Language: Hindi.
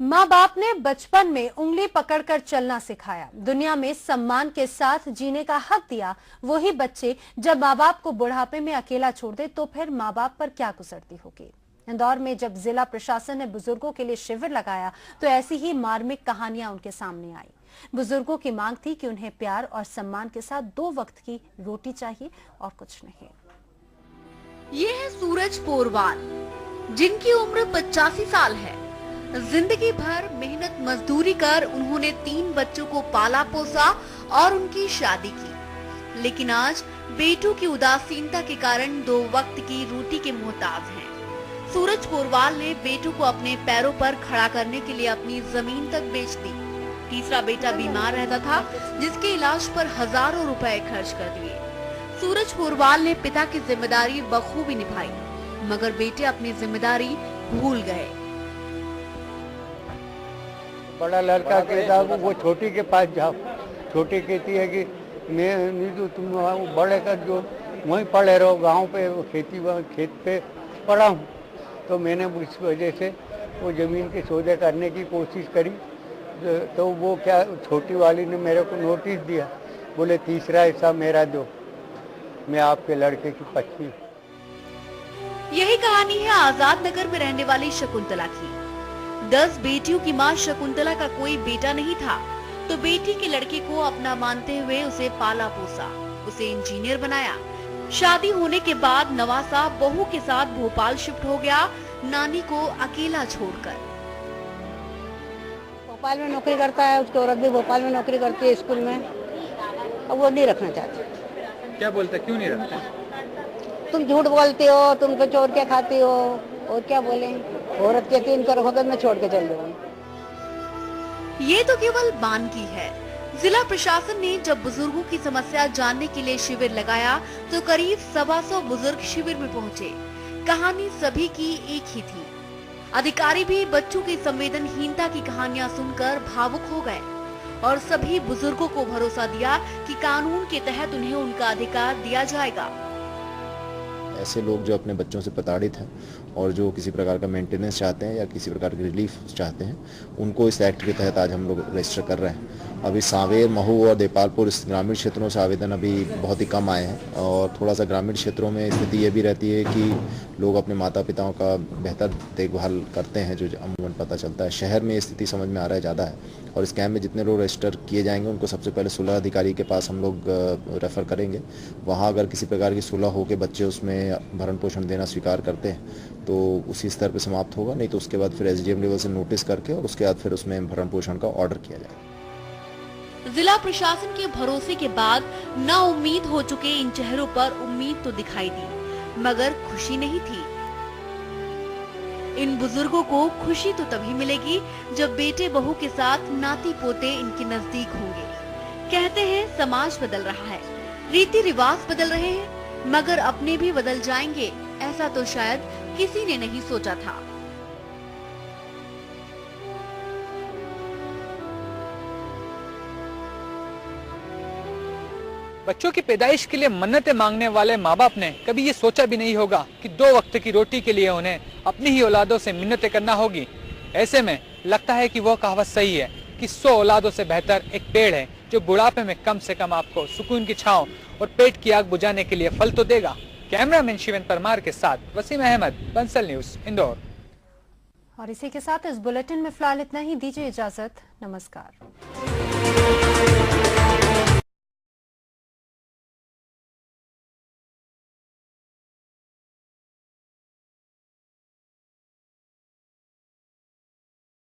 माँ बाप ने बचपन में उंगली पकड़कर चलना सिखाया, दुनिया में सम्मान के साथ जीने का हक दिया। वही बच्चे जब माँ बाप को बुढ़ापे में अकेला छोड़ दे तो फिर माँ बाप पर क्या गुजरती होगी। इंदौर में जब जिला प्रशासन ने बुजुर्गों के लिए शिविर लगाया तो ऐसी ही मार्मिक कहानियां उनके सामने आई। बुजुर्गों की मांग थी कि उन्हें प्यार और सम्मान के साथ 2 वक्त की रोटी चाहिए और कुछ नहीं। ये है सूरज पोरवाल, जिनकी उम्र 85 साल है। जिंदगी भर मेहनत मजदूरी कर उन्होंने 3 बच्चों को पाला पोसा और उनकी शादी की, लेकिन आज बेटों की उदासीनता के कारण 2 वक्त की रोटी के मोहताज हैं। सूरज पोरवाल ने बेटों को अपने पैरों पर खड़ा करने के लिए अपनी जमीन तक बेच दी। तीसरा बेटा बीमार रहता था, जिसके इलाज पर हजारों रुपए खर्च कर दिए। सूरज पोरवाल ने पिता की जिम्मेदारी बखूबी निभाई, मगर बेटे अपनी जिम्मेदारी भूल गए। बड़ा लड़का कहता है वो छोटी के पास जाओ, छोटी कहती है कि मैं नहीं तो तुम बड़े का जो वहीं पड़े रहो, गांव पे खेत पे पड़ा हूँ। तो मैंने इस वजह से वो ज़मीन के सौदे करने की कोशिश करी, तो वो क्या छोटी वाली ने मेरे को नोटिस दिया, बोले तीसरा हिस्सा मेरा दो, मैं आपके लड़के की पत्नी हूँ। यही कहानी है आजाद नगर में रहने वाली शकुंतला की। 10 बेटियों की मां शकुंतला का कोई बेटा नहीं था, तो बेटी के लड़के को अपना मानते हुए उसे पाला पोसा, उसे इंजीनियर बनाया। शादी होने के बाद नवासा बहू के साथ भोपाल शिफ्ट हो गया, नानी को अकेला छोड़कर। भोपाल में नौकरी करता है, उसकी औरत भी भोपाल में नौकरी करती है स्कूल में, अब वो नहीं रखना चाहते। क्या बोलते, क्यों नहीं रखते? तुम झूठ बोलते हो, तुम तो चोर के खाती हो, और क्या बोले। औरत कहती इनको रखोगे मैं छोड़ के चल जाऊंगी। ये तो केवल बानगी है। जिला प्रशासन ने जब बुजुर्गों की समस्या जानने के लिए शिविर लगाया तो करीब 125 बुजुर्ग शिविर में पहुंचे। कहानी सभी की एक ही थी। अधिकारी भी बच्चों की संवेदनहीनता की कहानियां सुनकर भावुक हो गए और सभी बुजुर्गों को भरोसा दिया कि कानून के तहत उन्हें उनका अधिकार दिया जाएगा। ऐसे लोग जो अपने बच्चों से प्रताड़ित हैं और जो किसी प्रकार का मेंटेनेंस चाहते हैं या किसी प्रकार की रिलीफ चाहते हैं, उनको इस एक्ट के तहत आज हम लोग रजिस्टर कर रहे हैं। अभी सांवेर, महू और देपालपुर इस ग्रामीण क्षेत्रों से आवेदन अभी बहुत ही कम आए हैं और थोड़ा सा ग्रामीण क्षेत्रों में स्थिति ये भी रहती है कि लोग अपने माता पिताओं का बेहतर देखभाल करते हैं, जो अमूमन पता चलता है। शहर में स्थिति समझ में आ रहा है ज़्यादा है, और इस कैंप में जितने लोग रजिस्टर किए जाएंगे उनको सबसे पहले सुलह अधिकारी के पास हम लोग रेफ़र करेंगे। वहाँ अगर किसी प्रकार की सुलह हो के बच्चे उसमें भरण पोषण देना स्वीकार करते हैं तो उसी स्तर पर समाप्त होगा, नहीं तो उसके बाद फिर SDM लेवल से नोटिस करके और उसके बाद फिर उसमें भरण पोषण का ऑर्डर किया जाएगा। जिला प्रशासन के भरोसे के बाद ना उम्मीद हो चुके इन चेहरों पर उम्मीद तो दिखाई दी, मगर खुशी नहीं थी। इन बुजुर्गों को खुशी तो तभी मिलेगी जब बेटे बहू के साथ नाती पोते इनके नजदीक होंगे। कहते हैं समाज बदल रहा है, रीति रिवाज बदल रहे हैं, मगर अपने भी बदल जाएंगे, ऐसा तो शायद किसी ने नहीं सोचा था। बच्चों की पैदाइश के लिए मन्नतें मांगने वाले माँ बाप ने कभी ये सोचा भी नहीं होगा कि 2 वक्त की रोटी के लिए उन्हें अपनी ही औलादों से मिन्नतें करना होगी। ऐसे में लगता है कि वो कहावत सही है कि 100 औलादों से बेहतर एक पेड़ है जो बुढ़ापे में कम से कम आपको सुकून की छांव और पेट की आग बुझाने के लिए फल तो देगा। कैमरामैन शिवेन परमार के साथ वसीम अहमद, बंसल न्यूज, इंदौर। और इसी के साथ इस बुलेटिन में फिलहाल इतना ही। दीजिए इजाजत, नमस्कार।